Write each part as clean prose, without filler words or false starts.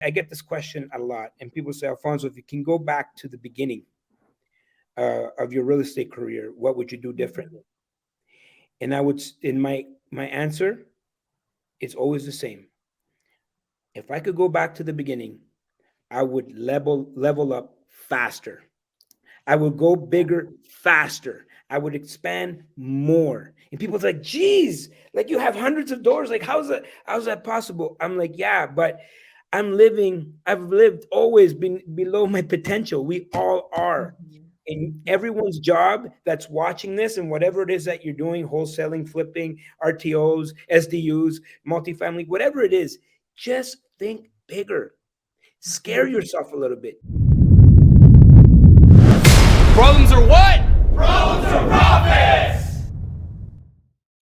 I get this question a lot, and people say, Alfonso, if you can go back to the beginning of your real estate career, what would you do differently? And I would, in my answer, it's always the same. If I could go back to the beginning, I would level up faster. I would go bigger faster. I would expand more. And people's like, geez, like you have hundreds of doors. Like, how's that possible? I'm like, yeah, but I've lived always been below my potential. We all are. And Yeah. everyone's job that's watching this and whatever it is that you're doing, wholesaling, flipping, RTOs, SDUs, multifamily, whatever it is, just think bigger. Scare yourself a little bit. Problems are what? Problems are profits!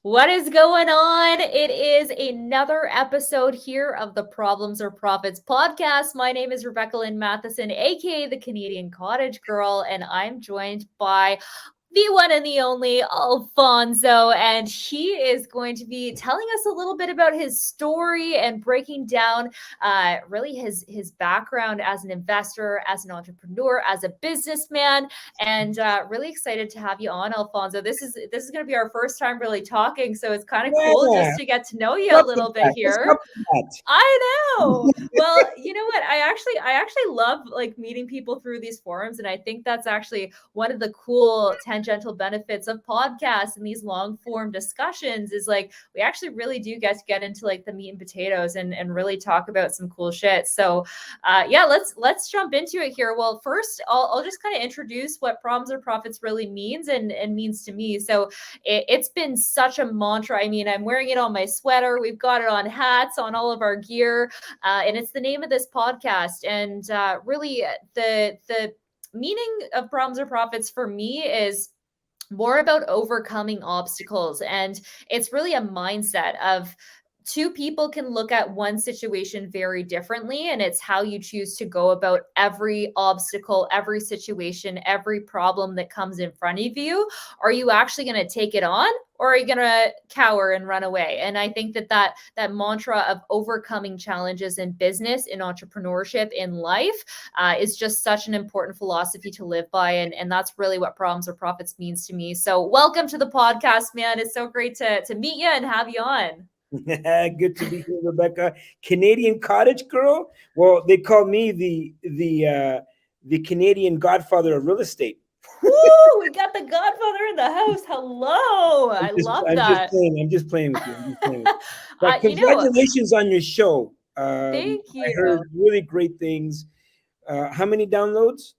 What is going on? It is another episode here of the Problems or Profits podcast. My name is Rebecca Lynn Matheson, aka the Canadian Cottage Girl, and I'm joined by the one and the only Alfonso, and he is going to be telling us a little bit about his story and breaking down really his background as an investor, as an entrepreneur, as a businessman, and really excited to have you on, Alfonso. This is going to be our first time really talking, so it's kind of cool Yeah, just to get to know you a up for little bit that. Let's here. up for that. I know. Well, you know what? I actually love like meeting people through these forums, and I think that's actually one of the cool tangential benefits of podcasts and these long form discussions is like we actually really do get into like the meat and potatoes and really talk about some cool shit. So yeah, let's jump into it here. Well, first I'll just kind of introduce what problems or profits really means and means to me. So it's been such a mantra. I mean, I'm wearing it on my sweater. We've got it on hats, on all of our gear, and it's the name of this podcast. And really, the meaning of problems or profits for me is more about overcoming obstacles, and it's really a mindset of two people can look at one situation very differently, and it's how you choose to go about every obstacle, every situation, every problem that comes in front of you. Are you actually going to take it on, or are you going to cower and run away? And I think that mantra of overcoming challenges in business, in entrepreneurship, in life is just such an important philosophy to live by, and that's really what problems or profits means to me. So welcome to the podcast, man. It's so great to meet you and have you on. Good to be here, Rebecca. Canadian cottage girl. Well, they call me the Canadian Godfather of real estate. Woo! We got the Godfather in the house. Hello. I love I'm just that. playing. I'm just playing with you. I'm just playing with you. But You know, congratulations on your show. thank I you. heard really great things. How many downloads?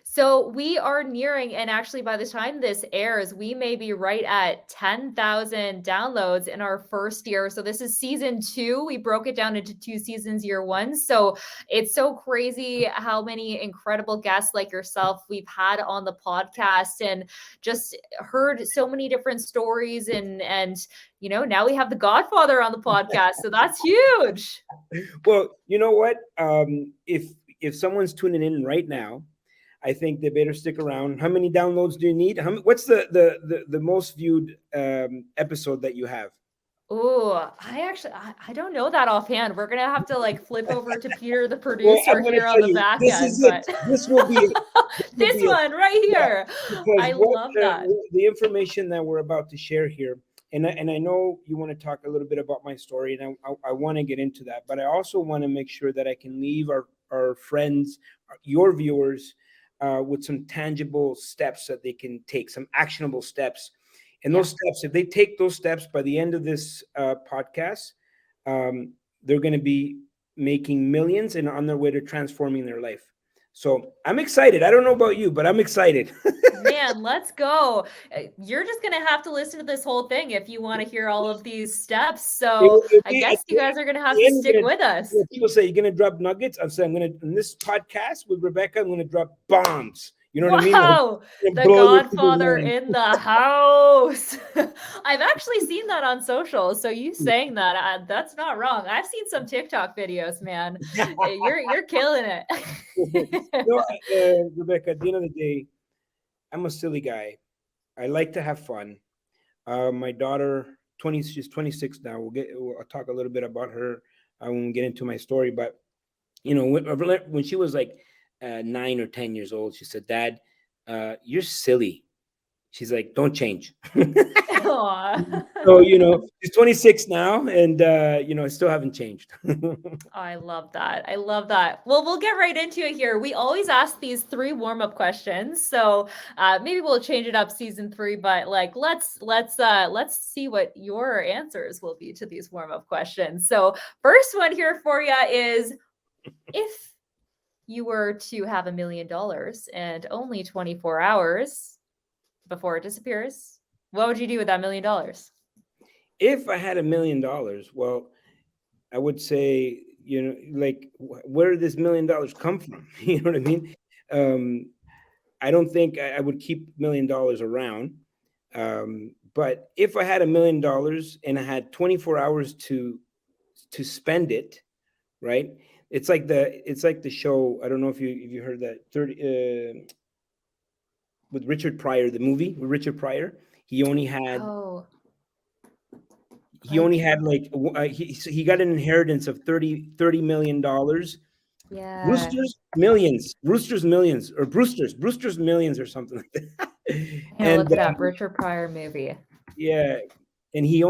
So we are nearing, and actually, by the time this airs, we may be right at 10,000 downloads in our first year. So this is season two. We broke it down into two seasons, year one. So it's so crazy how many incredible guests like yourself we've had on the podcast and just heard so many different stories. And now we have the Godfather on the podcast. So that's huge. Well, you know what? If someone's tuning in right now, I think they better stick around. How many downloads do you need? What's the most viewed episode that you have? Oh, I don't know that offhand. We're gonna have to like flip over to Peter, the Well, producer I'm going to here on tell the you, back this end, is but it. This will be it. This will this be it. one right Yeah, here. because I love that. the information that we're about to share here, and I know you want to talk a little bit about my story, and I want to get into that, but I also want to make sure that I can leave our friends, your viewers, with some tangible steps that they can take, some actionable steps. And Yeah. those steps, if they take those steps by the end of this podcast, they're going to be making millions and on their way to transforming their life. So I'm excited. I don't know about you, but I'm excited. Man, let's go. You're just gonna have to listen to this whole thing if you want to hear all of these steps. So It'll I be at guess you guys are gonna have the to end, stick with us. people say you're gonna drop nuggets. I'm saying I'm gonna in this podcast with Rebecca, I'm gonna drop bombs. You know what I mean? Like, Wow, I'm gonna the blow your people's Godfather mind. in the house. I've actually seen that on social. So you saying that, that's not wrong. I've seen some TikTok videos, man. You're killing it. No, Rebecca. At the end of the day, I'm a silly guy. I like to have fun. My daughter, 20, she's 26 now. I'll talk a little bit about her when we get into my story. But when she was like 9 or 10 years old, she said, "Dad, you're silly." She's like, "Don't change." Aw. So, she's 26 now, and I still haven't changed. I love that. I love that. Well, we'll get right into it here. We always ask these 3 warm-up questions, so maybe we'll change it up season 3. But like, let's see what your answers will be to these warm-up questions. So, first one here for you is, if you were to have $1 million and only 24 hours before it disappears, what would you do with that $1 million? If I had $1 million, well, I would say, like, where did this $1 million come from? You know what I mean? I don't think I would keep $1 million around. But if I had $1 million and I had 24 hours to spend it, right? It's like the show. I don't know if you heard that 30 with Richard Pryor, the movie with Richard Pryor. He only had Oh, like he got an inheritance of $30 million. yeah. Brewster's Millions, or Brewster's Millions, or something like that. I'm gonna And look it up. Richard Pryor movie. yeah, and he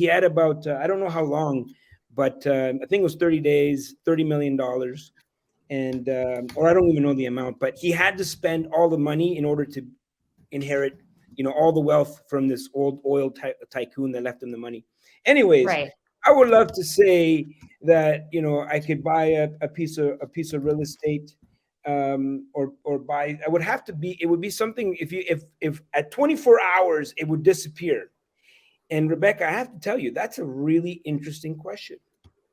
had about I don't know how long, but I think it was 30 days, $30 million, and or I don't even know the amount, but he had to spend all the money in order to inherit, all the wealth from this old oil tycoon that left him the money. Anyways, Right. I would love to say that I could buy a piece of real estate, or buy. It would be something. If at 24 hours it would disappear. And Rebecca, I have to tell you, that's a really interesting question,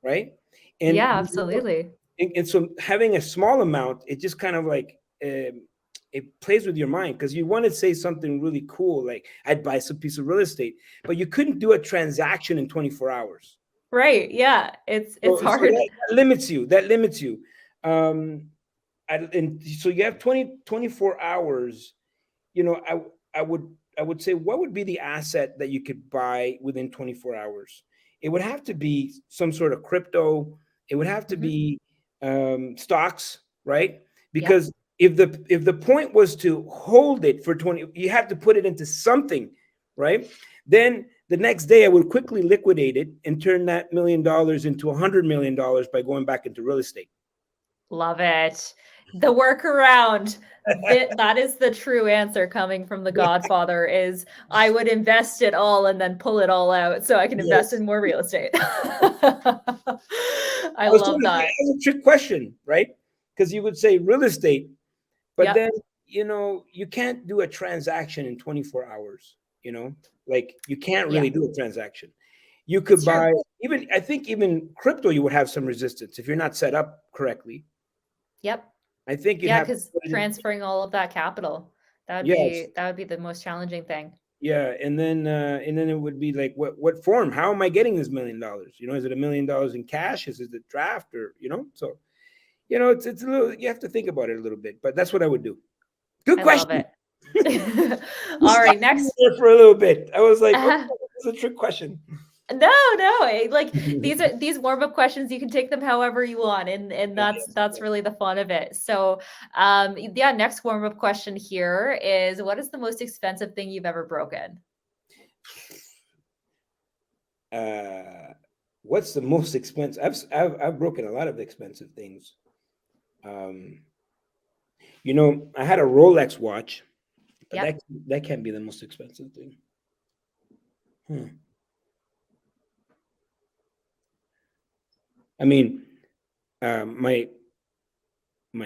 right? And Yeah, absolutely. and so having a small amount, it just kind of like it plays with your mind, because you want to say something really cool, like I'd buy some piece of real estate, but you couldn't do a transaction in 24 hours. Right. Yeah. It's So hard. that limits you. And so you have 24 hours. I would say, what would be the asset that you could buy within 24 hours? It would have to be some sort of crypto. It would have to be stocks, right? Because if the point was to hold it for 20, you have to put it into something, right? Then the next day I would quickly liquidate it and turn that $1 million into $100 million by going back into real estate. Love it. The workaround. That is the true answer coming from the Godfather, is I would invest it all and then pull it all out so I can invest in more real estate. I love that. It's a trick question, right? Because you would say real estate, but then you can't do a transaction in 24 hours. Like you can't really do a transaction. You could buy even crypto. You would have some resistance if you're not set up correctly. Yep. I think because transferring all of that capital, that would be the most challenging thing. Yeah, and then it would be like, what form? How am I getting this $1 million? Is it $1 million in cash? Is it a draft, or So, it's a little. You have to think about it a little bit, but that's what I would do. Good question. I love it. All right, next. For a little bit, I was like, it's a trick question. No, like these warm-up questions, you can take them however you want, and that's really the fun of it. So next warm-up question here is, what is the most expensive thing you've ever broken? What's the most expensive? I've broken a lot of expensive things. I had a Rolex watch, but that can't be the most expensive thing. I mean, my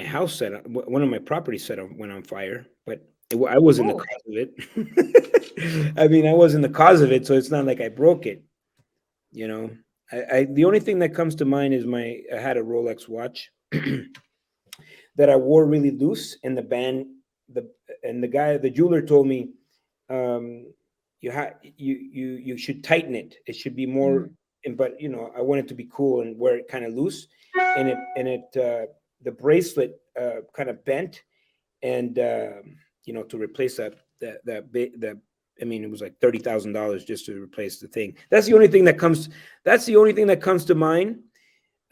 house one of my properties went on fire, but I wasn't the cause of it. I mean, I wasn't the cause of it, so it's not like I broke it. The only thing that comes to mind is I had a Rolex watch that I wore really loose, and the jeweler told me, you should tighten it. It should be more. But I want it to be cool and wear it kind of loose, and the bracelet kind of bent, and to replace that I mean, it was like $30,000 just to replace the thing. That's the only thing that comes to mind.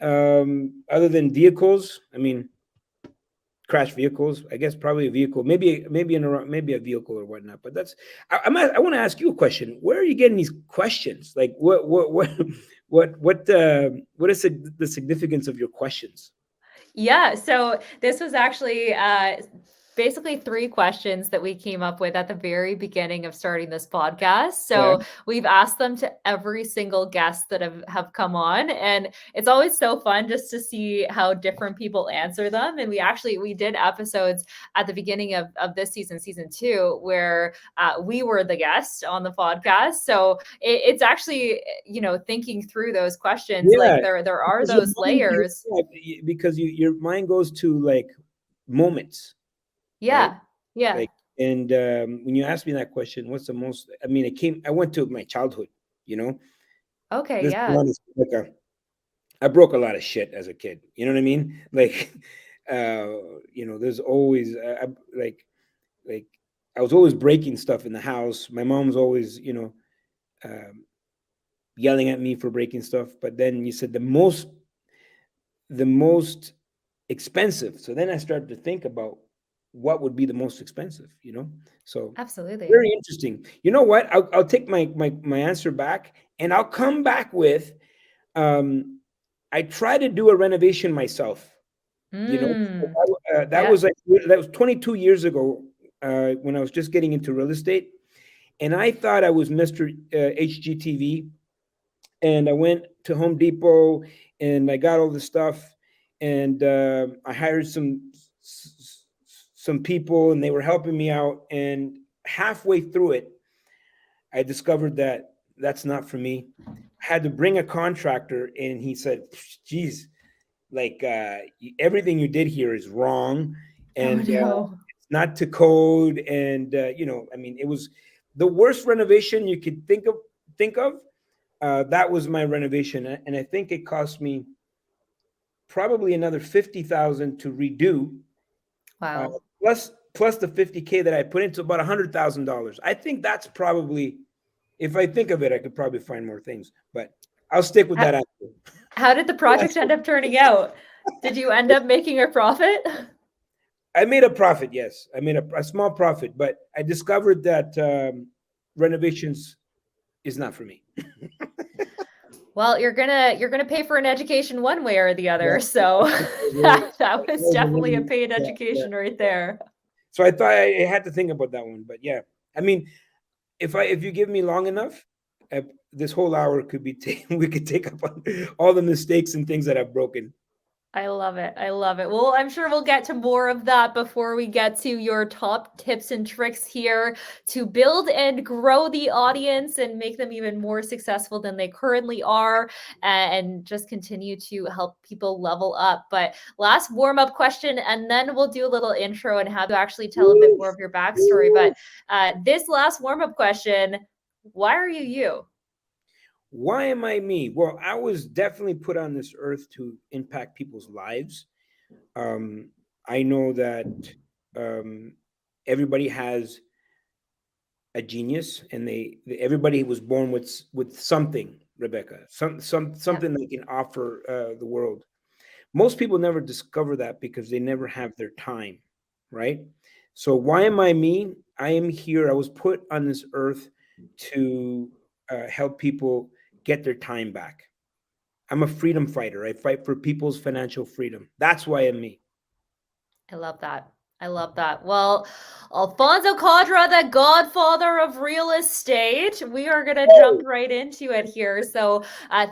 Other than vehicles, I mean, crash vehicles. I guess probably a vehicle, maybe a vehicle or whatnot. But that's I want to ask you a question. Where are you getting these questions? Like what is the significance of your questions? Yeah, so this was actually basically 3 questions that we came up with at the very beginning of starting this podcast. Yeah. So we've asked them to every single guest that have come on, and it's always so fun just to see how different people answer them. And we did episodes at the beginning of this season 2, where we were the guest on the podcast. So it's actually, thinking through those questions, Yeah. like there are Because your those mind- layers. because your mind goes to like moments, right? Yeah. Yeah. Like, and when you asked me that question, what's the most? I mean, I went to my childhood. You know, Okay. let's be Yeah. honest. I broke a lot of shit as a kid. You know what I mean? Like, there's always like I was always breaking stuff in the house. My mom was always, um, yelling at me for breaking stuff. But then you said the most expensive. So then I started to think about what would be the most expensive. So Absolutely. very interesting. You know what? I'll take my answer back, and I'll come back with. I try to do a renovation myself. Mm, That yeah. was 22 years ago, when I was just getting into real estate, and I thought I was Mr. HGTV, and I went to Home Depot and I got all the stuff, and I hired some people, and they were helping me out. And halfway through it, I discovered that that's not for me. I had to bring a contractor, and he said, "Geez, like everything you did here is wrong, Oh and no. it's not to code." And I mean, it was the worst renovation you could think of. That was my renovation, and I think it cost me probably another 50,000 to redo, uh, Wow. plus the 50K that I put into, about $100,000. I think that's probably, if I think of it, I could probably find more things, but I'll stick with How, that answer. how did the project end up turning out? Did you end up making a profit? I made a profit, yes. I made a small profit, but I discovered that renovations is not for me. Well, you're gonna pay for an education one way or the Yeah. other. So that was definitely a paid Yeah, yeah. education right there. So I thought I had to think about that one, but yeah, I mean, if you give me long enough, uh, this whole hour could be we could take up on all the mistakes and things that I've broken. I love it. I love it. Well, I'm sure we'll get to more of that before we get to your top tips and tricks here to build and grow the audience and make them even more successful than they currently are, and just continue to help people level up. But last warm up question, and then we'll do a little intro and have to actually tell a bit more of your backstory. But this last warm up question, why are you you? Why am I me? Well, I was definitely put on this earth to impact people's lives. Um, I know that um, everybody has a genius, and everybody was born with something, Rebecca, Yep. something they can offer the world. Most people never discover that because they never have their time, right? So why am I me? I am here. I was put on this earth to help people get their time back. I'm a freedom fighter. I fight for people's financial freedom. That's why I'm me. I love that. I love that. Well, Alfonso Cuadra, the godfather of real estate, we are going to jump right into it here. So,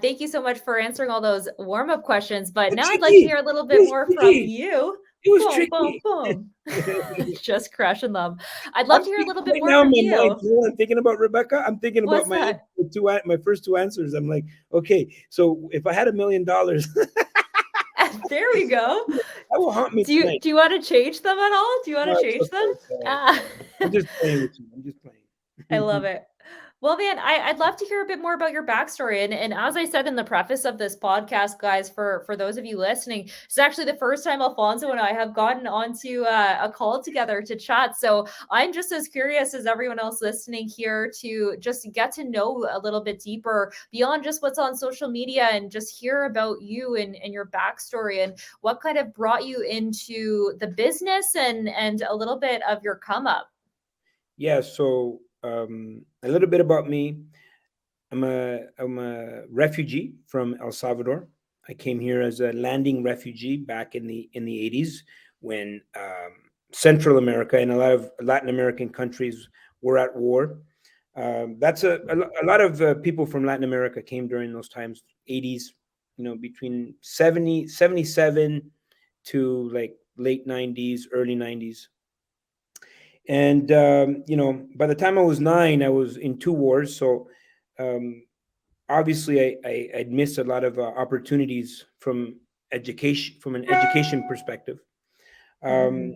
thank you so much for answering all those warm up questions. But But now I'd like to tricky. hear a little It bit was more from tricky. you. It was Boom, boom, tricky. boom. Just crushing them. I'd love to hear a little bit Right more now in from my mind, you. you know what I'm thinking about, Rebecca? I'm thinking about What's that? my first two answers. I'm like, okay, so if I had $1 million, that There we go. will haunt me Do you tonight. do you want to change them at all? Do you want No, to it's change okay. them? It's all right. Ah. I'm just playing with you. I'm just I love playing. it. Well, man, I'd love to hear a bit more about your backstory. And as I said in the preface of this podcast, guys, for those of you listening, it's actually the first time Alfonso and I have gotten onto a call together to chat. So I'm just as curious as everyone else listening here to just get to know a little bit deeper beyond just what's on social media and just hear about you and your backstory and what kind of brought you into the business and a little bit of your come up. Yeah, so a little bit about me. I'm a refugee from El Salvador. I came here as a landing refugee back in the 80s when Central America and a lot of Latin American countries were at war. That's a lot of people from Latin America came during those times, 80s, between 77 to like late 90s, early 90s. And by the time I was 9, I was in 2 wars. So um, obviously, I'd missed a lot of opportunities from an education perspective. Um, Mhm.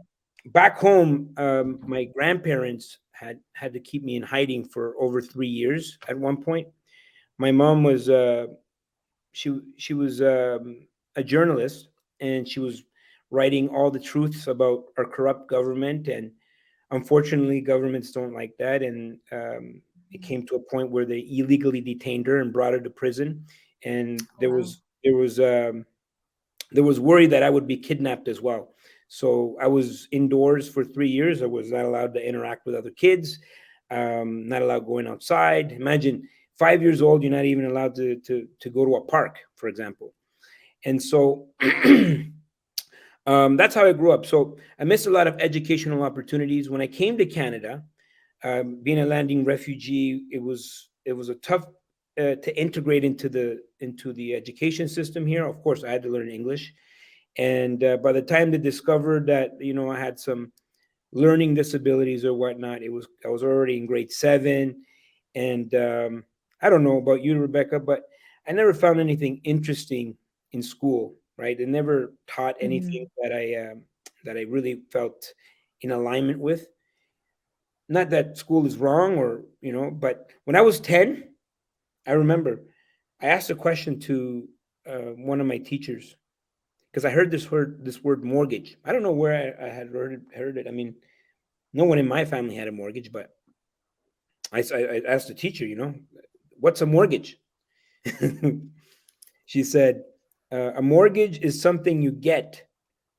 Back home, my grandparents had to keep me in hiding for over 3 years. At one point, my mom was she was a journalist, and she was writing all the truths about our corrupt government. And unfortunately, governments don't like that, and it came to a point where they illegally detained her and brought her to prison. And Oh, wow. there was worry that I would be kidnapped as well. So I was indoors for 3 years. I was not allowed to interact with other kids, not allowed going outside. Imagine 5 years old, you're not even allowed to go to a park, for example. And so that's how I grew up. So I missed a lot of educational opportunities. When I came to Canada, being a landing refugee, it was a tough to integrate into the education system here. Of course, I had to learn English, and by the time they discovered that I had some learning disabilities or whatnot, I was already in grade 7. And I don't know about you, Rebecca, but I never found anything interesting in school. Right, they never taught anything Mhm. that I really felt in alignment with. Not that school is wrong, but when I was 10, I remember I asked a question to one of my teachers because I heard this word mortgage. I don't know where I had heard it. I mean, no one in my family had a mortgage, but I asked the teacher, what's a mortgage? She said, a mortgage is something you get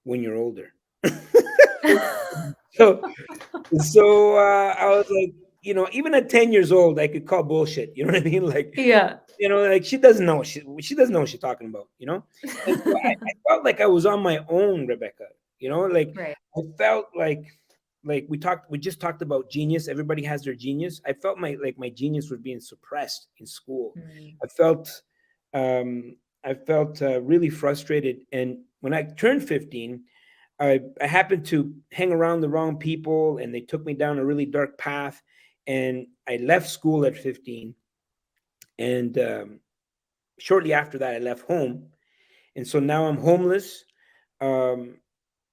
when you're older. So I was like, even at 10 years old, I could call bullshit. You know what I mean? Like, Yeah. like she doesn't know what she doesn't know what she's talking about. And so I felt like I was on my own, Rebecca. Like Right. I felt like we just talked about genius. Everybody has their genius. I felt my genius was being suppressed in school. Mm. I felt really frustrated. And when I turned 15, I happened to hang around the wrong people, and they took me down a really dark path. And I left school at 15. And shortly after that, I left home. And so now I'm homeless. Um,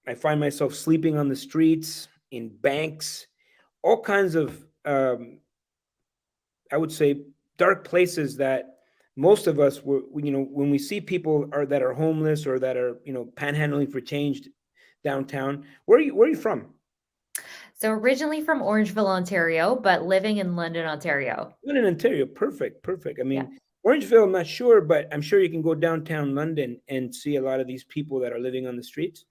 I find myself sleeping on the streets, in banks, all kinds of, I would say, dark places that most of us were, when we see people that are homeless or that are, panhandling for change downtown. Where are you from? So originally from Orangeville, Ontario, but living in London, Ontario. One in Ontario. Perfect, perfect. I Yeah. mean, Orangeville, I'm not sure, but I'm sure you can go downtown London and see a lot of these people that are living on the streets.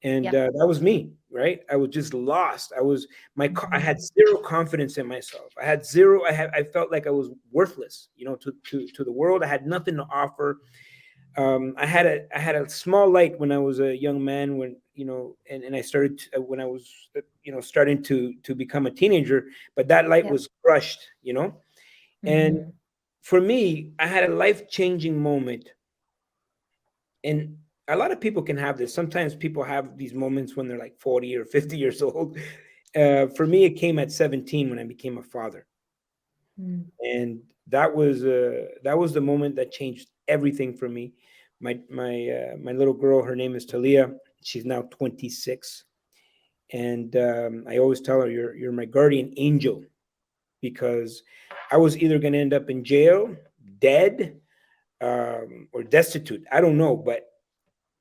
And Yep. that was me, right? I was just lost. I had Mhm. zero confidence in myself. I had zero. I felt like I was worthless, to the world. I had nothing to offer. I had a small light when I was a young man, when and I started when I was starting to become a teenager, but that light Yep. was crushed. And Mhm. for me, I had a life-changing moment. And a lot of people can have this. Sometimes people have these moments when they're like 40 or 50 years old. For me, it came at 17 when I became a father. Mm. And that was the moment that changed everything for me. My little girl, her name is Talia. She's now 26. And I always tell her, you're my guardian angel. because I was either going to end up in jail, dead, or destitute. I don't know, but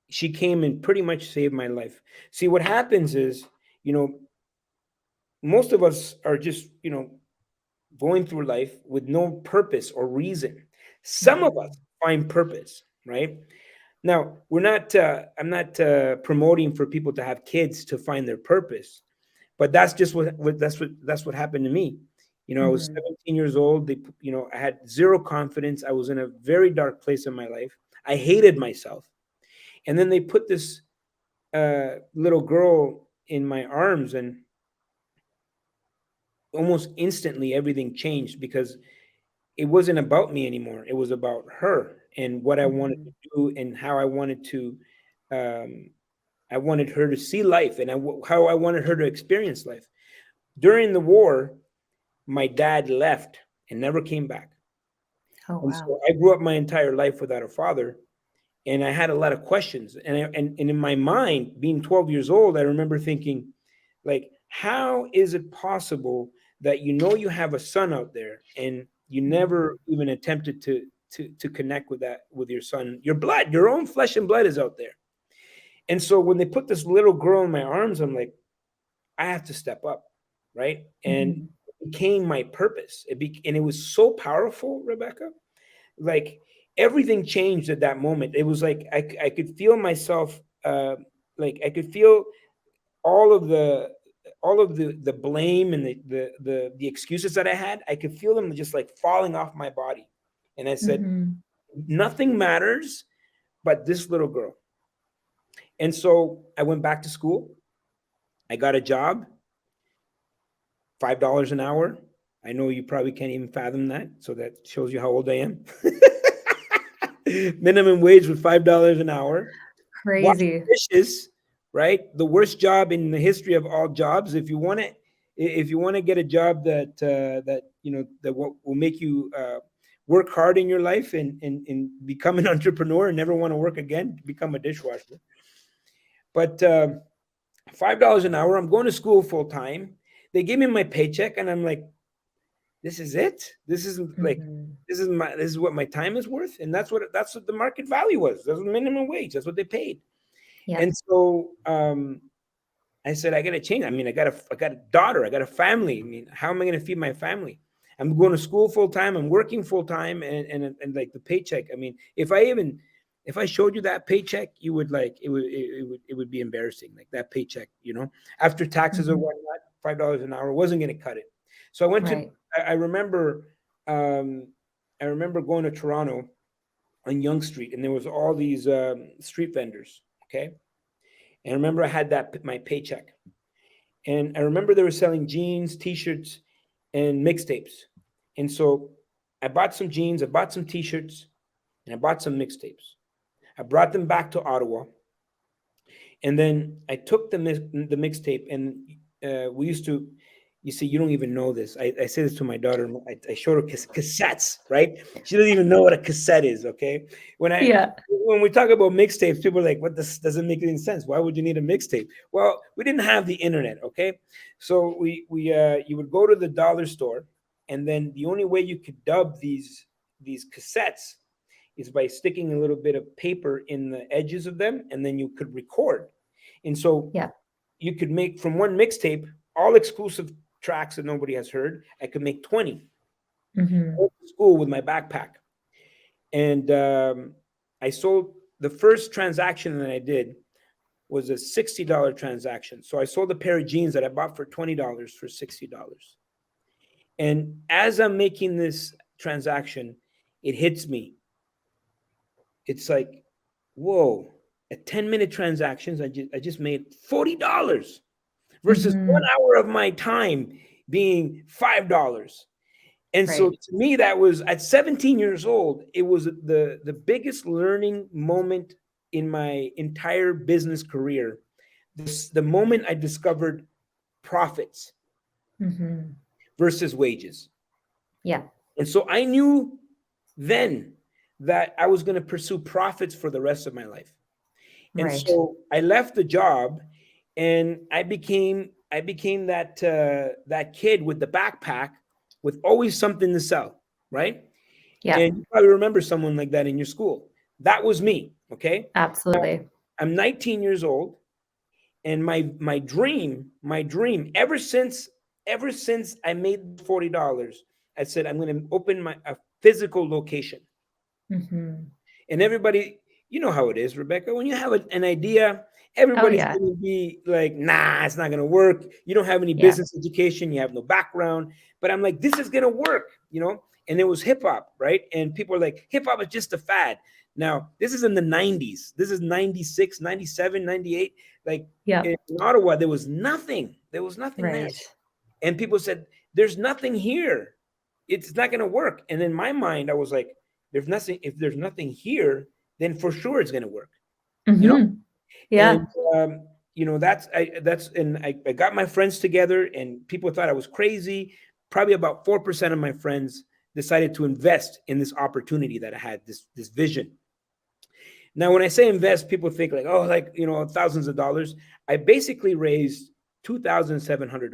she came and pretty much saved my life. See, what happens is, you know, most of us are just, going through life with no purpose or reason. Some of us find purpose, right? Now, I'm not promoting for people to have kids to find their purpose, but that's just that's what happened to me. I was 17 years old. I had zero confidence. I was in a very dark place in my life. I hated myself. And then they put this little girl in my arms, and almost instantly everything changed, because it wasn't about me anymore. It was about her and what I wanted to do and how I wanted to. I wanted her to see life, and how I wanted her to experience life. During the war, my dad left and never came back. Oh, And wow. so I grew up my entire life without a father, and I had a lot of questions. And in my mind, being 12 years old, I remember thinking, like, how is it possible that you have a son out there and you never even attempted to connect with your son? Your blood, your own flesh and blood is out there. And so when they put this little girl in my arms, I'm like, I have to step up, right? And it became my purpose. And it was so powerful, Rebecca. Like, everything changed at that moment. It was like I could feel myself, like I could feel all of the blame and the excuses that I had. I could feel them just like falling off my body. And I said, nothing matters but this little girl. And so I went back to school. I got a job, $5 an hour. I know you probably can't even fathom that. So that shows you how old I am. Minimum wage was $5 an hour. Crazy. Washing dishes, right? The worst job in the history of all jobs. If you want to get a job that will make you work hard in your life and become an entrepreneur and never want to work again, become a dishwasher. But $5 an hour. I'm going to school full time. They give me my paycheck, and I'm like, this is it. This is like this is what my time is worth, and that's what the market value was. That's the minimum wage. That's what they paid. Yeah. And so I said, I got to change. I mean, I got a daughter. I got a family. I mean, how am I going to feed my family? I'm going to school full time. I'm working full time, and like the paycheck. I mean, if I showed you that paycheck, you would like it would be embarrassing. Like that paycheck, after taxes or whatnot, $5 an hour wasn't going to cut it. So I went to. I remember going to Toronto on Yonge Street, and there was all these street vendors. Okay. And I remember I had my paycheck. And I remember they were selling jeans, t-shirts, and mixtapes. And so I bought some jeans, I bought some t-shirts, and I bought some mixtapes. I brought them back to Ottawa. And then I took the mixtape, and we used to, you see, you don't even know this. I say this to my daughter. I showed her cassettes, right? She doesn't even know what a cassette is, okay? When we talk about mixtapes, people are like, what, this doesn't make any sense. Why would you need a mixtape? Well, we didn't have the internet, okay? So you would go to the dollar store, and then the only way you could dub these cassettes is by sticking a little bit of paper in the edges of them, and then you could record. And so you could make from one mixtape, all exclusive tracks that nobody has heard. I could make 20. I went to school with my backpack. And I sold, the first transaction that I did was a $60 transaction. So I sold a pair of jeans that I bought for $20 for $60. And as I'm making this transaction, it hits me. It's like, whoa, at 10-minute transactions, I just made $40 versus 1 hour of my time being $5. And so to me, that was at 17 years old, it was the biggest learning moment in my entire business career. The moment I discovered profits versus wages. Yeah. And so I knew then that I was going to pursue profits for the rest of my life. And so I left the job, and I became that kid with the backpack with always something to sell, right? Yeah, And you probably remember someone like that in your school. That was me. Okay. absolutely. I'm 19 years old, and my dream ever since I made $40, I said I'm going to open a physical location. Hmm. And everybody, you know how it is, Rebecca. When you have an idea, Oh everybody's yeah, going to be like, nah, it's not going to work. You don't have any yeah. business education, you have no background. But I'm like, this is going to work. And it was hip hop, right? And people are like, hip hop is just a fad. Now, this is in the 90s. This is 96, 97, 98. Like Yep. in Ottawa, there was nothing. There was nothing there. Right. And people said, there's nothing here. It's not going to work. And in my mind, I was like, there's nothing. If there's nothing here, then for sure it's going to work. You know, Hmm. Yeah. and I got my friends together, and people thought I was crazy. Probably about 4% of my friends decided to invest in this opportunity that I had, this vision. Now, when I say invest, people think like, oh, like thousands of dollars. I basically raised $2,700.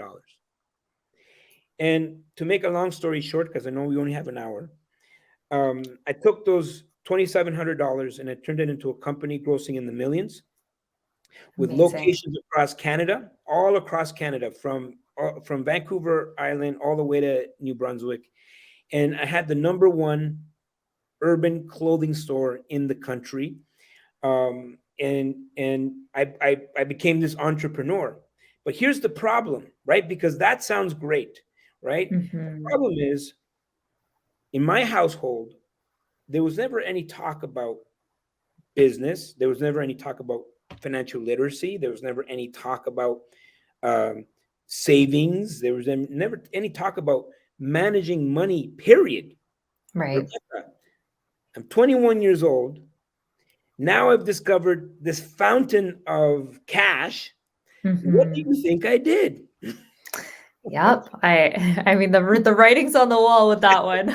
And to make a long story short, because I know we only have an hour, I took those $2,700 and I turned it into a company grossing in the millions, with Amazing. locations across Canada, all across Canada, from Vancouver Island all the way to New Brunswick. And I had the number one urban clothing store in the country. And I became this entrepreneur. But here's the problem, right? Because that sounds great, right? The Hmm. problem is, in my household, there was never any talk about business. There was never any talk about financial literacy. There was never any talk about um, savings. There was never any talk about managing money, period. Right. Rebecca, I'm 21 years old. Now I've discovered this fountain of cash. What do Hmm. you think I did? Yep. I mean the writing's on the wall with that one.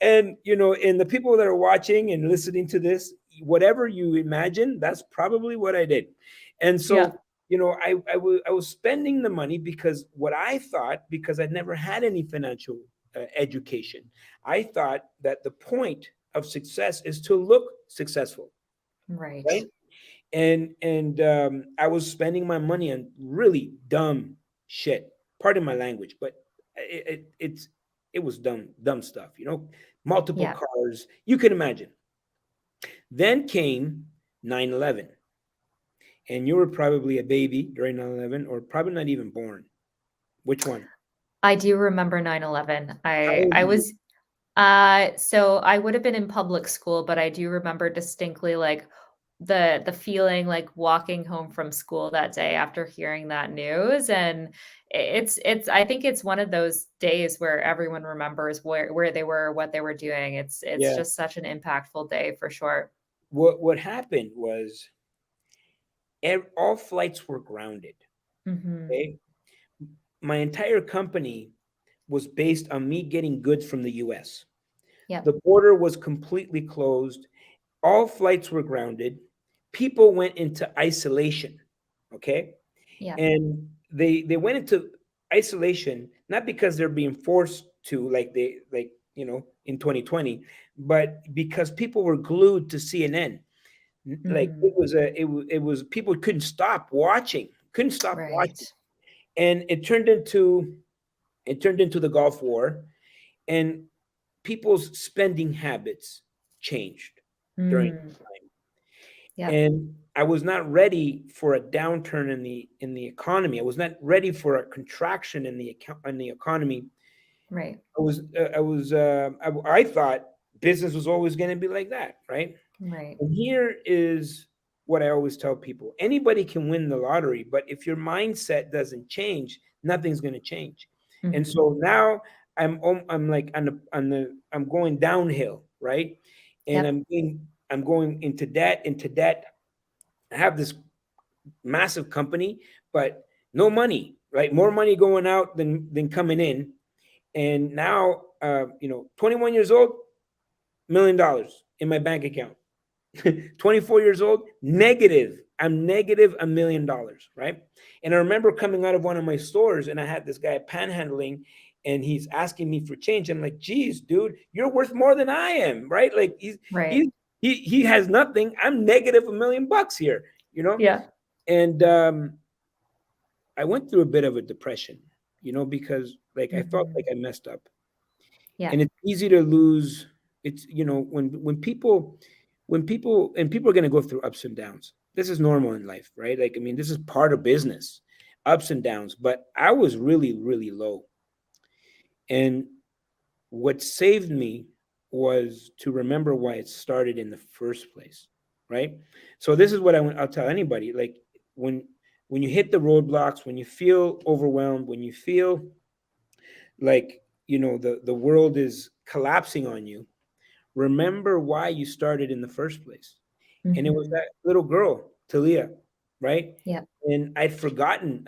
And the people that are watching and listening to this, whatever you imagine, that's probably what I did. And Yeah. so, I was spending the money because what I thought, because I'd never had any financial education, I thought that the point of success is to look successful, Right. right? And I was spending my money on really dumb shit. Pardon my language, but it was dumb stuff. Multiple Yeah. cars. You can imagine. Then came 9/11, and you were probably a baby during 9/11, or probably not even born. Which one? I do remember 9/11. How I old I were you? was so I would have been in public school, but I do remember distinctly like the feeling like walking home from school that day after hearing that news. And it's I think it's one of those days where everyone remembers where they were, what they were doing. It's Yeah. just such an impactful day for sure. What happened was, all flights were grounded. Hmm. Okay, my entire company was based on me getting goods from the U.S. Yep. The border was completely closed. All flights were grounded. People went into isolation. Okay. Yep. And they went into isolation, not because they're being forced to, in 2020, but because people were glued to CNN. Like Hmm. it was people couldn't stop watching. Right. And it turned into the Gulf War, and people's spending habits changed during Mm. that time. Yep. And I was not ready for a downturn in the economy. I was not ready for a contraction in the economy. Right. I thought business was always going to be like that, right? Right. And here is what I always tell people: anybody can win the lottery, but if your mindset doesn't change, nothing's going to change. And Hmm. so now I'm like I'm going downhill, right? And Yep. I'm going into debt. I have this massive company, but no money, right? More money going out than coming in. And now, 21 years old, $1 million in my bank account. 24 years old, negative. I'm negative $1 million, right? And I remember coming out of one of my stores, and I had this guy panhandling, and he's asking me for change. I'm like, geez, dude, you're worth more than I am, right? Like Right. he has nothing. I'm negative $1,000,000 here, you know? Yeah. And I went through a bit of a depression, because like I felt like I messed up. Yeah. And it's easy to lose. It's, when people are going to go through ups and downs. This is normal in life, right? Like, I mean, this is part of business, ups and downs. But I was really, really low. And what saved me was to remember why it started in the first place, right? So this is what I'll tell anybody. Like, when you hit the roadblocks, when you feel overwhelmed, when you feel like, the world is collapsing on you, remember why you started in the first place. And it was that little girl, Talia, right? Yeah. And I'd forgotten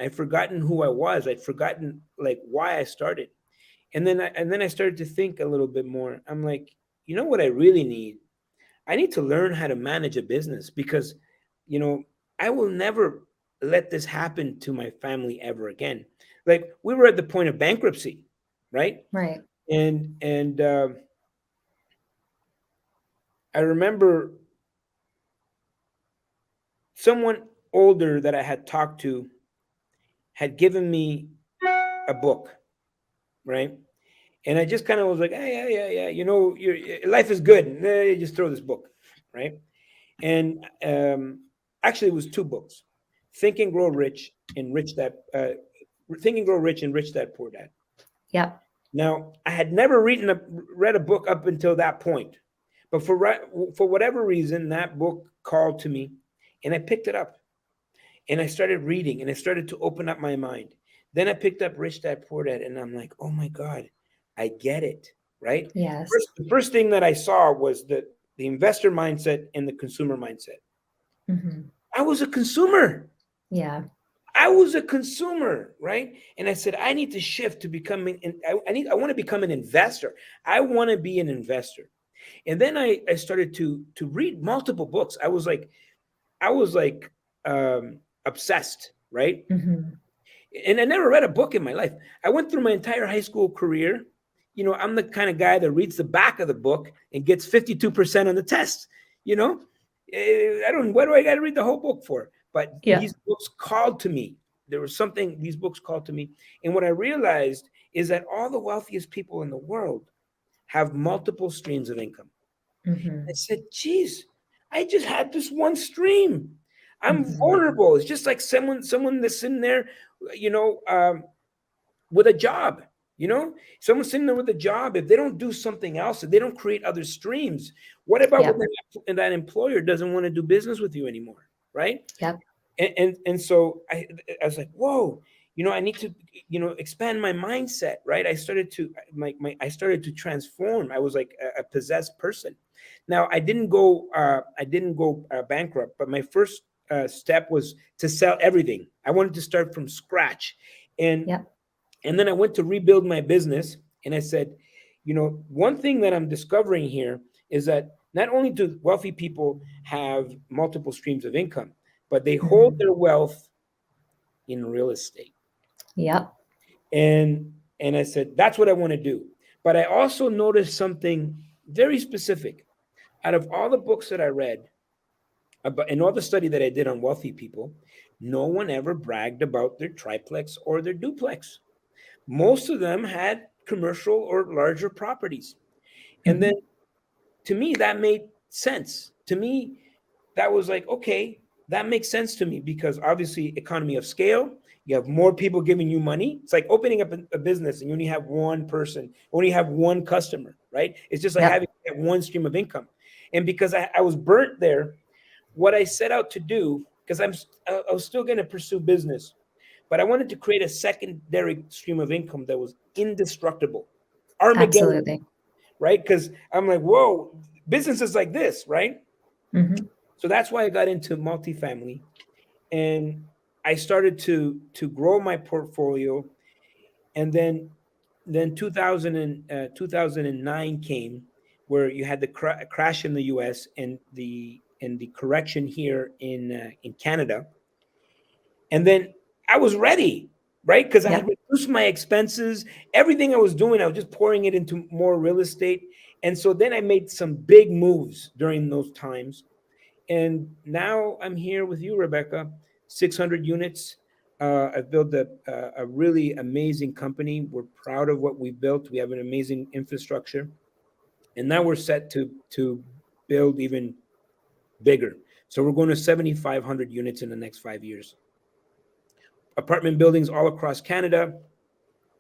who I was. I'd forgotten like why I started. And then I started to think a little bit more. I'm like, you know what I really need? I need to learn how to manage a business, because, you know, I will never let this happen to my family ever again. Like, we were at the point of bankruptcy, right? Right. And I remember someone older that I had talked to had given me a book, right? And I just kind of was like, hey, yeah. Your life is good. You just throw this book, right? And actually, it was two books: Think and Grow Rich and Think and Grow Rich and Rich Dad Poor Dad. Yeah. Now, I had never read a book up until that point, but for whatever reason, that book called to me, and I picked it up, and I started reading, and I started to open up my mind. Then I picked up Rich Dad Poor Dad, and I'm like, oh my God, I get it, right? Yes. The first thing that I saw was the investor mindset and the consumer mindset. I was a consumer. Yeah. I was a consumer, right? And I said, I need to shift to becoming, I want to become an investor. I want to be an investor. And then I started to read multiple books. I was like obsessed, right? And I never read a book in my life. I went through my entire high school career. I'm the kind of guy that reads the back of the book and gets 52% on the test. What do I got to read the whole book for? But Yeah. these books called to me. These books called to me. And what I realized is that all the wealthiest people in the world have multiple streams of income. I said, geez, I just had this one stream. I'm vulnerable. It's just like someone that's sitting there, with a job. Someone sitting there with a job. If they don't do something else, if they don't create other streams, what about Yep. when that employer doesn't want to do business with you anymore, right? Yep. And so I was like, whoa, I need to, expand my mindset, right? I started to transform. I was like a possessed person. Now, I didn't go bankrupt, but my first step was to sell everything. I wanted to start from scratch, and Yep. and then I went to rebuild my business, and I said, one thing that I'm discovering here is that not only do wealthy people have multiple streams of income, but they hold their wealth in real estate. Yep. And I said, that's what I want to do. But I also noticed something very specific. Out of all the books that I read, and all the study that I did on wealthy people, no one ever bragged about their triplex or their duplex. Most of them had commercial or larger properties. And then, to me, that made sense. To me, that was like, okay, that makes sense to me, because obviously economy of scale, you have more people giving you money. It's like opening up a business and you only have one person, only have one customer, right? It's just like Yep. having one stream of income. And because I was burnt there, what I set out to do, because I was still going to pursue business, but I wanted to create a secondary stream of income that was indestructible. Armageddon, Absolutely. right? Because I'm like, whoa, business is like this, right? So that's why I got into multifamily, and I started to grow my portfolio. And then 2009 came, where you had the crash in the U.S. and the correction here in Canada. And then I was ready, right? Because I had Yep. read reduce my expenses. Everything I was doing, I was just pouring it into more real estate. And so then I made some big moves during those times. And now I'm here with you, Rebecca, 600 units. I've built a really amazing company. We're proud of what we've built. We have an amazing infrastructure. And now we're set to build even bigger. So we're going to 7,500 units in the next 5 years. Apartment buildings all across Canada.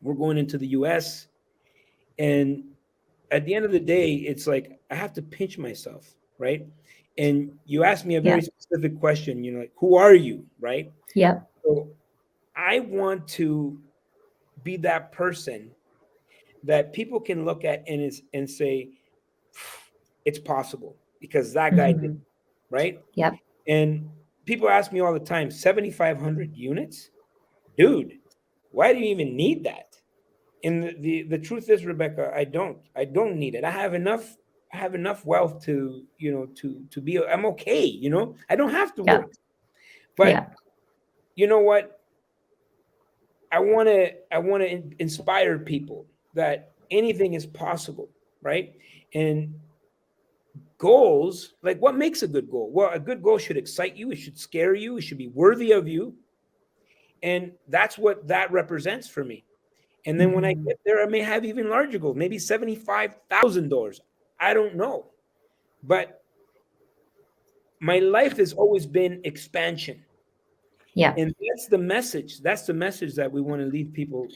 We're going into the US. And at the end of the day, it's like I have to pinch myself, right? And you asked me a very specific question, like, who are you, right? Yeah. So I want to be that person that people can look at and say, it's possible because that guy did it, right? Yep. And people ask me all the time, 7,500 units? Dude, why do you even need that? And the truth is, Rebecca, I don't need it. I have enough wealth to be, I'm okay, I don't have to work. But you know what? I want to inspire people that anything is possible, right? And goals, like, what makes a good goal? Well, a good goal should excite you, it should scare you, it should be worthy of you. And that's what that represents for me. And then when I get there, I may have even larger goals, maybe $75,000. I don't know. But my life has always been expansion. Yeah. And that's the message. That's the message that we want to leave people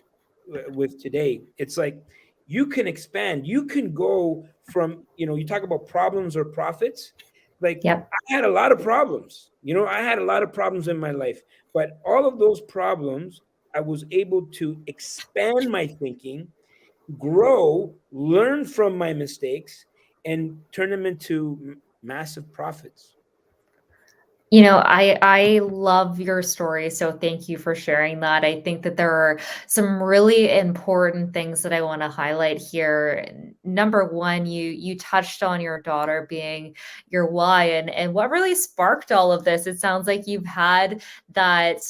with today. It's like, you can expand. You can go from, you talk about problems or profits. Like, I had a lot of problems. I had a lot of problems in my life. But all of those problems, I was able to expand my thinking, grow, learn from my mistakes, and turn them into massive profits. I love your story. So thank you for sharing that. I think that there are some really important things that I want to highlight here. Number one, you touched on your daughter being your why, and what really sparked all of this. It sounds like you've had that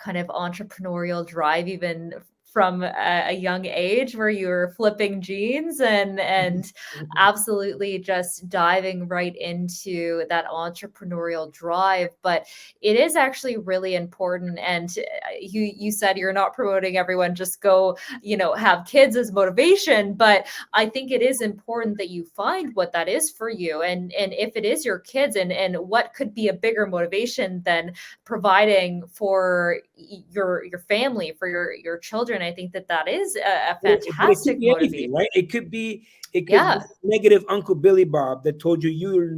kind of entrepreneurial drive even from a young age, where you were flipping jeans and absolutely just diving right into that entrepreneurial drive. But it is actually really important. And you said you're not promoting everyone just go, have kids as motivation. But I think it is important that you find what that is for you. And if it is your kids, and what could be a bigger motivation than providing for your family, for your children. I think that is a fantastic motivation, right? It could be negative Uncle Billy Bob that told you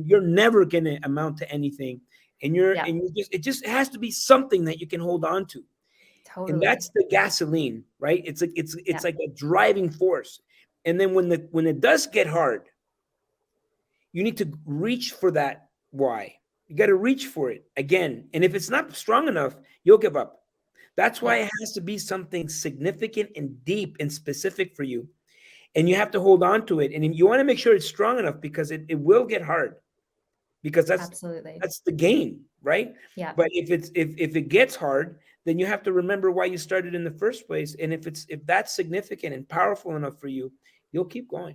you're never going to amount to anything, and it just has to be something that you can hold on to. Totally. And that's the gasoline, right? It's like a driving force. And then when it does get hard, you need to reach for that why. You got to reach for it again. And if it's not strong enough, you'll give up. That's why it has to be something significant and deep and specific for you. And you have to hold on to it. And you want to make sure it's strong enough, because it will get hard. Because that's the game, right? Yeah. But if it gets hard, then you have to remember why you started in the first place. And if that's significant and powerful enough for you, you'll keep going.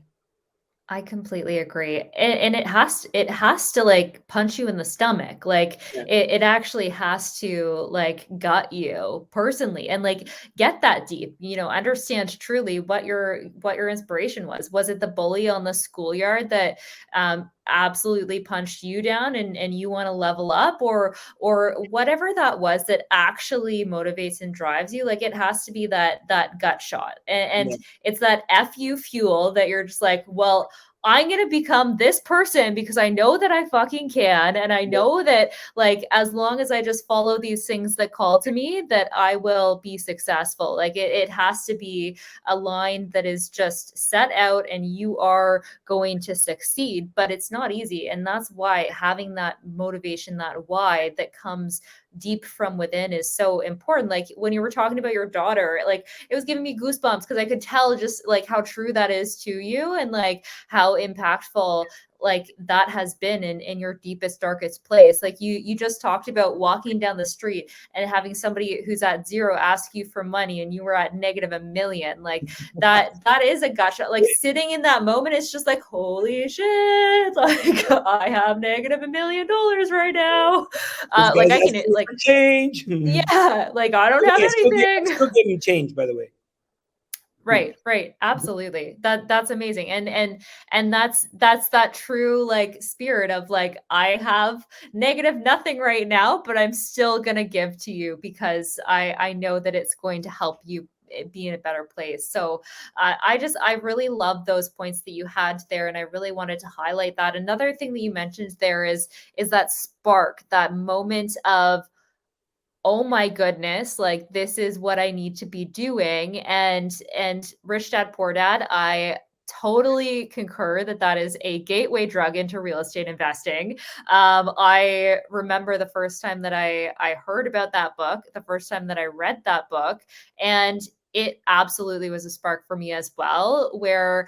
I completely agree. And it has to like punch you in the stomach. Like it actually has to like gut you personally, and like get that deep, understand truly what your inspiration was. Was it the bully on the schoolyard that absolutely punched you down and you want to level up, or whatever that was that actually motivates and drives you? Like, it has to be that gut shot. And it's that FU fuel that you're just like, well, I'm going to become this person because I know that I fucking can. And I know that, like, as long as I just follow these things that call to me, that I will be successful. Like, it has to be a line that is just set out and you are going to succeed, but it's not easy. And that's why having that motivation, that why that comes deep from within is so important. Like, when you were talking about your daughter, like, it was giving me goosebumps because I could tell just like how true that is to you, and like how impactful like that has been in your deepest, darkest place. Like you just talked about walking down the street and having somebody who's at zero ask you for money and you were at negative a million. Like that is a gut shot. Like sitting in that moment, it's just like, holy shit, like I have negative $1 million right now. This Like guy's I can asking like for change. yeah, like I don't have I anything. still give him change, by the way. Right, absolutely. That's amazing. And that's that true like spirit of like I have negative nothing right now, but I'm still going to give to you because I know that it's going to help you be in a better place. So I really love those points that you had there, and I really wanted to highlight that. Another thing that you mentioned there is that spark, that moment of, oh my goodness, like this is what I need to be doing. And Rich Dad Poor Dad, I totally concur that that is a gateway drug into real estate investing. I remember the first time that I heard about that book, the first time that I read that book, and it absolutely was a spark for me as well, where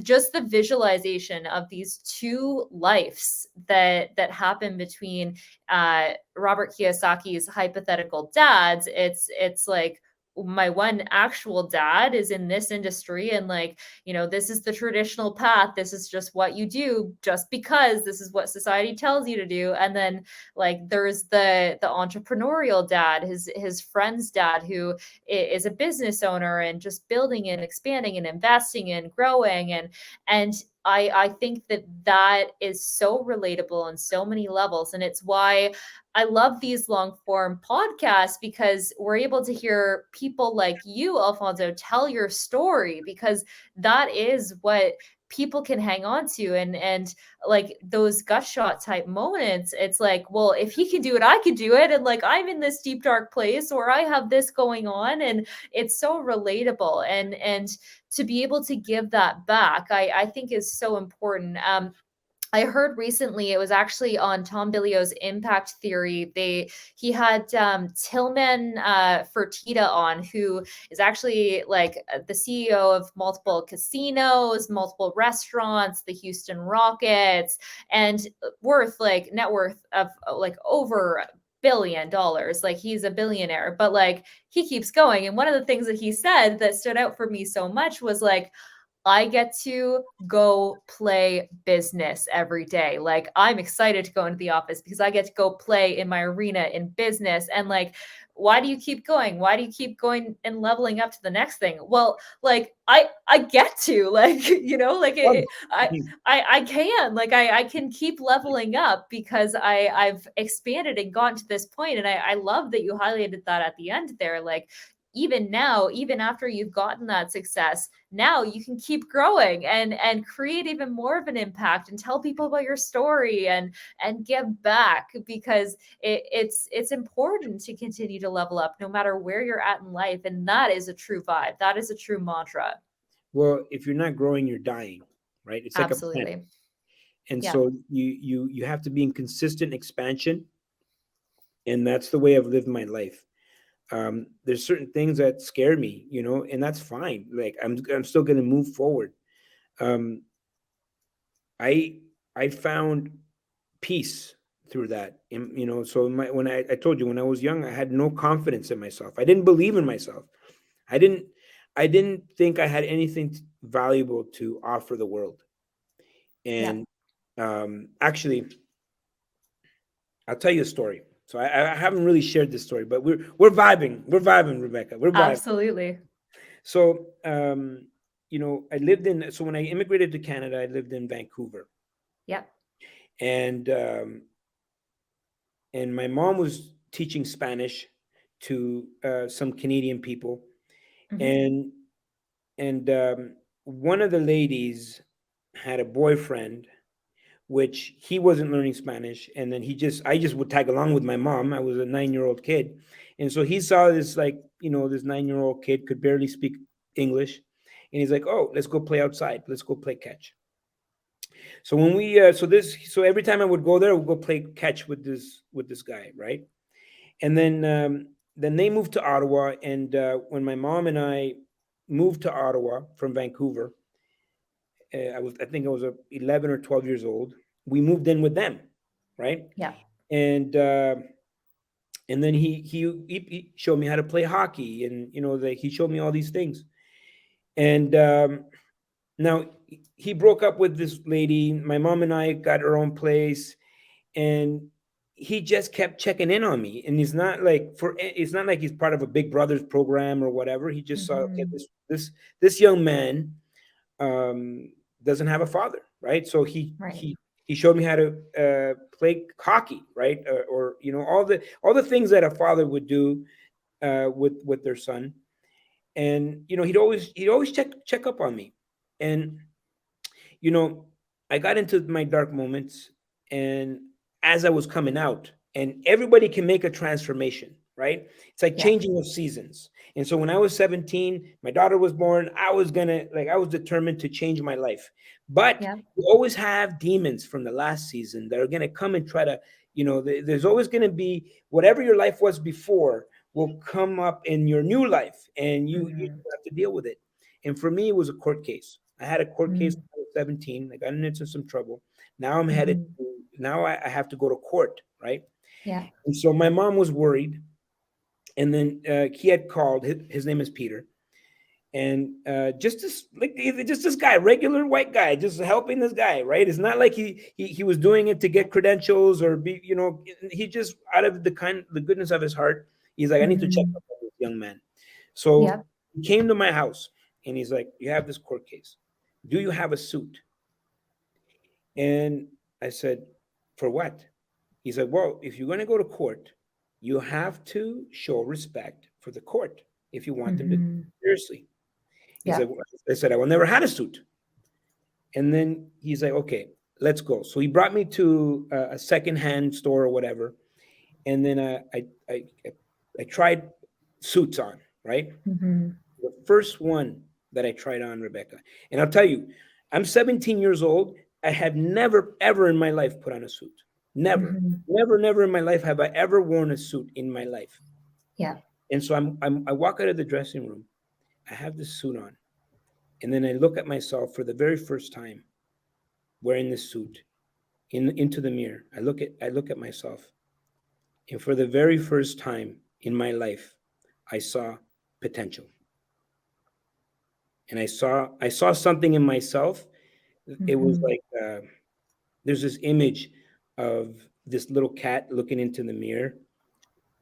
just the visualization of these two lives that happen between Robert Kiyosaki's hypothetical dads. It's like my one actual dad is in this industry, and like, you know, this is the traditional path, this is just what you do just because this is what society tells you to do. And then like there's the entrepreneurial dad, his friend's dad, who is a business owner and just building and expanding and investing and growing. And I think that is so relatable on so many levels. And it's why I love these long form podcasts, because we're able to hear people like you, Alfonso, tell your story, because that is what people can hang on to. And like those gut shot type moments, it's like, well, if he can do it, I can do it. And like, I'm in this deep, dark place, or I have this going on. And it's so relatable. And to be able to give that back, I think is so important. I heard recently, it was actually on Tom Bilyeu's Impact Theory. He had Tillman Fertitta on, who is actually like the CEO of multiple casinos, multiple restaurants, the Houston Rockets, and net worth of like over $1 billion. Like he's a billionaire, but like he keeps going. And one of the things that he said that stood out for me so much was like, I get to go play business every day. Like I'm excited to go into the office because I get to go play in my arena in business. And like, why do you keep going? Why do you keep going and leveling up to the next thing? Well, like I get to, like, you know, like I can, like I can keep leveling up because I've expanded and gotten to this point. And I love that you highlighted that at the end there. Like even now, even after you've gotten that success, now you can keep growing and create even more of an impact and tell people about your story and give back, because it's important to continue to level up no matter where you're at in life. And that is a true vibe. That is a true mantra. Well, if you're not growing, you're dying, right? It's like a plant. Absolutely. And Yeah. so you have to be in consistent expansion, and that's the way I've lived my life. There's certain things that scare me, you know, and that's fine. Like I'm still going to move forward. Um, I found peace through that, and, you know. So when I told you, when I was young, I had no confidence in myself. I didn't believe in myself. I didn't I didn't think I had anything valuable to offer the world. Yeah. And actually, I'll tell you a story. So I haven't really shared this story, but we're vibing. We're vibing, Rebecca. We're vibing. Absolutely. So you know, I lived in. So when I immigrated to Canada, I lived in Vancouver, Yeah. and my mom was teaching Spanish to some Canadian people, Mhm. and one of the ladies had a boyfriend, which he wasn't learning Spanish. And then I just would tag along with my mom. I was a 9-year-old kid. And so he saw this, like, you know, this 9-year-old kid could barely speak English. And he's like, oh, let's go play outside. Let's go play catch. So when so every time I would go there, I would go play catch with this guy. Right. And then they moved to Ottawa. And when my mom and I moved to Ottawa from Vancouver, I think I was 11 or 12 years old. We moved in with them, right? Yeah. And and then he showed me how to play hockey, and he showed me all these things. And now he broke up with this lady. My mom and I got our own place, and he just kept checking in on me. And it's not like he's part of a Big Brothers program or whatever. He just saw, okay, this young man um, doesn't have a father, right? So Right. he showed me how to play hockey, right? Or all the things that a father would do with their son. And he'd always check up on me. And you know, I got into my dark moments, and as I was coming out, and everybody can make a transformation, right? It's like Yeah. changing of seasons. And so when I was 17, my daughter was born, I was determined to change my life. But Yeah. you always have demons from the last season that are gonna come and try to, there's always gonna be whatever your life was before will come up in your new life, and you have to deal with it. And for me, it was a court case. I had a court case when I was 17. I got into some trouble. Now I'm headed to, now I have to go to court, right? Yeah. And so my mom was worried. And then he had called, his name is Peter. And just this guy, regular white guy, just helping this guy, right? It's not like he was doing it to get credentials or be, he just out of the goodness of his heart, he's like, I need to check up on this young man. So Yeah. he came to my house and he's like, you have this court case. Do you have a suit? And I said, for what? He said, well, if you're going to go to court, you have to show respect for the court if you want them to take it seriously. He Yeah. said, well, I said, I will never had a suit. And then he's like, okay, let's go. So he brought me to a secondhand store or whatever. And then I tried suits on, right? The first one that I tried on, Rebecca. And I'll tell you, I'm 17 years old. I have never, ever in my life put on a suit. Never, never in my life have I ever worn a suit in my life. Yeah. And so I walk out of the dressing room. I have this suit on. And then I look at myself for the very first time wearing this suit into the mirror. I look at myself. And for the very first time in my life, I saw potential. And I saw something in myself. It was like there's this image of this little cat looking into the mirror.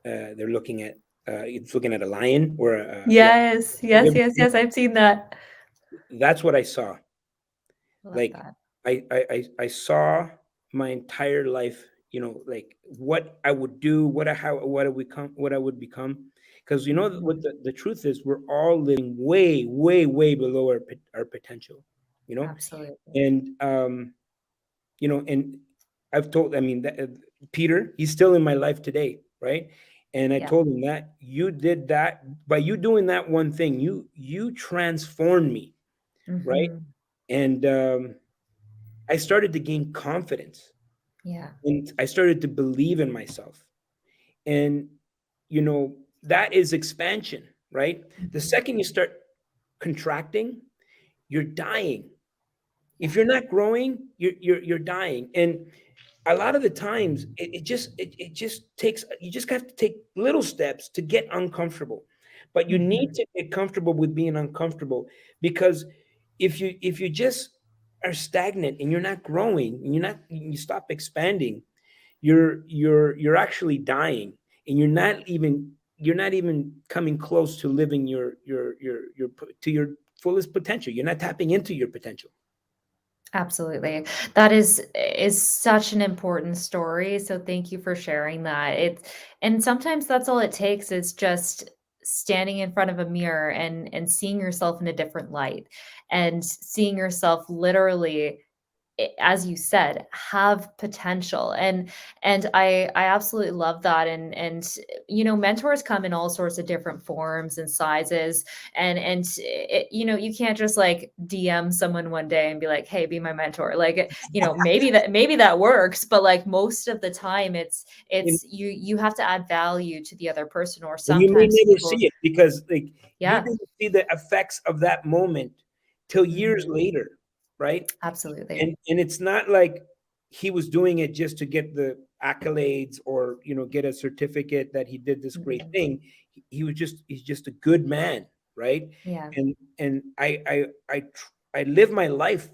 They're looking at it's looking at a lion or Yes. I've seen that. That's what I saw. Love Like that. I saw my entire life, like what I would do, what I would become. Because what the truth is, we're all living way, way, way below our potential, Absolutely. and and I mean, Peter, he's still in my life today, right? And I Yeah. told him that you did that by you doing that one thing, you transformed me, right? And I started to gain confidence, Yeah. and I started to believe in myself. And that is expansion, right? The second you start contracting, you're dying. If you're not growing, you're dying. And a lot of the times it just takes, you just have to take little steps to get uncomfortable. But you need to get comfortable with being uncomfortable, because if you just are stagnant and you're not growing and you stop expanding, you're actually dying, and you're not even coming close to living to your fullest potential. You're not tapping into your potential. Absolutely. That is such an important story. So thank you for sharing that. And sometimes that's all it takes is just standing in front of a mirror and seeing yourself in a different light and seeing yourself literally, as you said, have potential. And I absolutely love that. And mentors come in all sorts of different forms and sizes. And you can't just like DM someone one day and be like, hey, be my mentor. Like, maybe that works, but like most of the time And, you have to add value to the other person, or and you may sometimes never people. see it, because like you Yeah. didn't see the effects of that moment till years later, right? Absolutely. And it's not like he was doing it just to get the accolades or get a certificate that he did this great Mhm. thing. He's just a good man, right? Yeah. And I live my life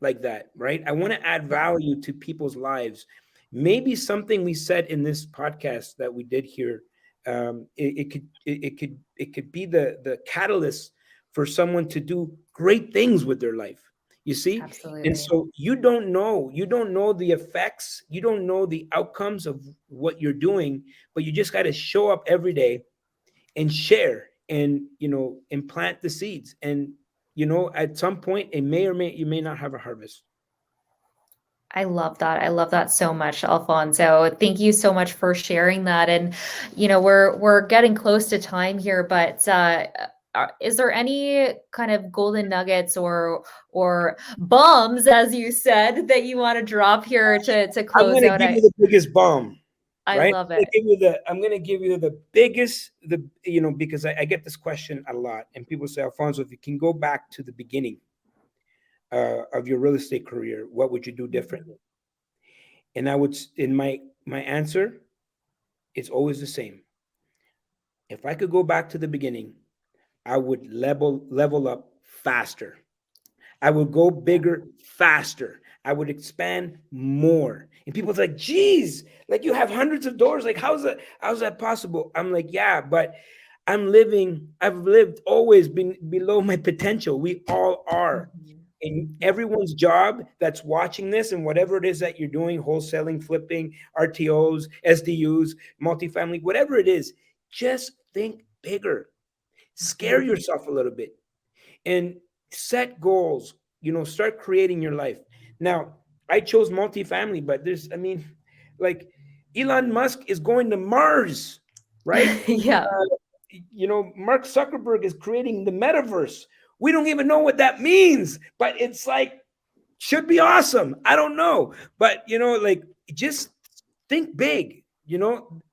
like that, right? I want to add value to people's lives. Maybe something we said in this podcast that we did here, it could be the catalyst for someone to do great things with their life, you see. And Absolutely. so you don't know the effects, you don't know the outcomes of what you're doing, but you just got to show up every day and share and implant the seeds. And at some point it may or may you may not have a harvest. I love that. I love that so much, Alfonso. Thank you so much for sharing that. And we're getting close to time here, but is there any kind of golden nuggets or bombs, as you said, that you want to drop here to I'm close going to out? give you the biggest bomb, I right? love it. I'm going to give you the biggest, because I get this question a lot, and people say, Alfonso, if you can go back to the beginning of your real estate career, what would you do differently? And my answer is always the same. If I could go back to the beginning, I would level up faster. I would go bigger faster. I would expand more. And people's like, geez, like you have hundreds of doors. Like, how's that possible? I'm like, yeah, but I've lived always been below my potential. We all are. Mhm. And Yeah. everyone's job that's watching this and whatever it is that you're doing, wholesaling, flipping, RTOs, SDUs, multifamily, whatever it is, just think bigger. Scare Mhm. yourself a little bit and set goals, start creating your life. Now, I chose multifamily, but like Elon Musk is going to Mars, right? Yeah. Mark Zuckerberg is creating the metaverse. We don't even know what that means, but it's like should be awesome. I don't know, but like just think big.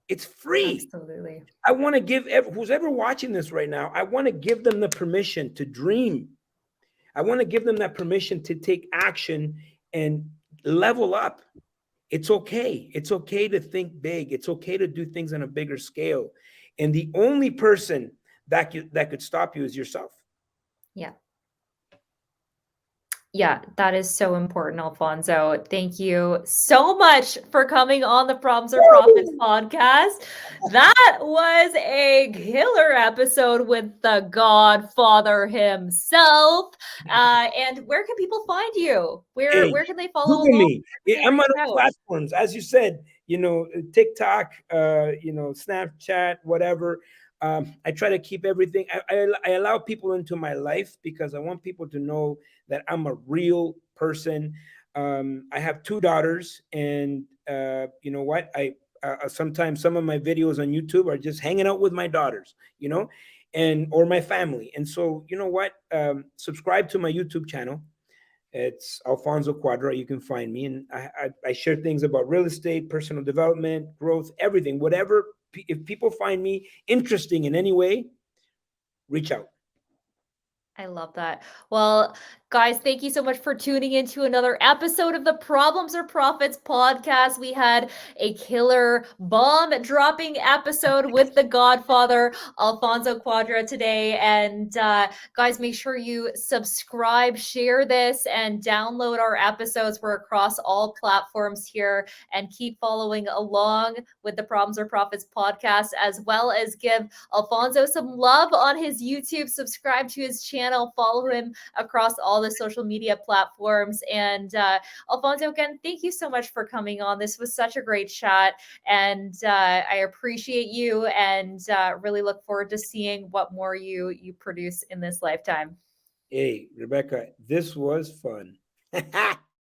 It's free. Absolutely. I want to give who's ever watching this right now, I want to give them the permission to dream. I want to give them that permission to take action and level up. It's okay. It's okay to think big. It's okay to do things on a bigger scale. And the only person that could stop you is yourself. Yeah. Yeah, that is so important, Alfonso. Thank you so much for coming on the Problems or Profits Woo! podcast. That was a killer episode with the Godfather himself. And where can people find you? Where Hey, where can they follow Google along? me. Where can they I'm on reach all out? platforms, as you said. TikTok, Snapchat, whatever. I try to keep everything. I allow people into my life because I want people to know that I'm a real person. I have two daughters, and you know what? I sometimes some of my videos on YouTube are just hanging out with my daughters, and or my family. And so, you know what? Subscribe to my YouTube channel. It's Alfonso Cuadra. You can find me, and I share things about real estate, personal development, growth, everything. Whatever. If people find me interesting in any way, reach out. I love that. Well, guys, thank you so much for tuning into another episode of the Problems or Profits podcast. We had a killer bomb dropping episode with the Godfather, Alfonso Cuadra, today. And guys, make sure you subscribe, share this, and download our episodes. We're across all platforms here, and keep following along with the Problems or Profits podcast, as well as give Alfonso some love on his YouTube. Subscribe to his channel, follow him across all the social media platforms. And Alfonso, again, thank you so much for coming on. This was such a great chat, and I appreciate you, and really look forward to seeing what more you produce in this lifetime. Hey, Rebecca, this was fun.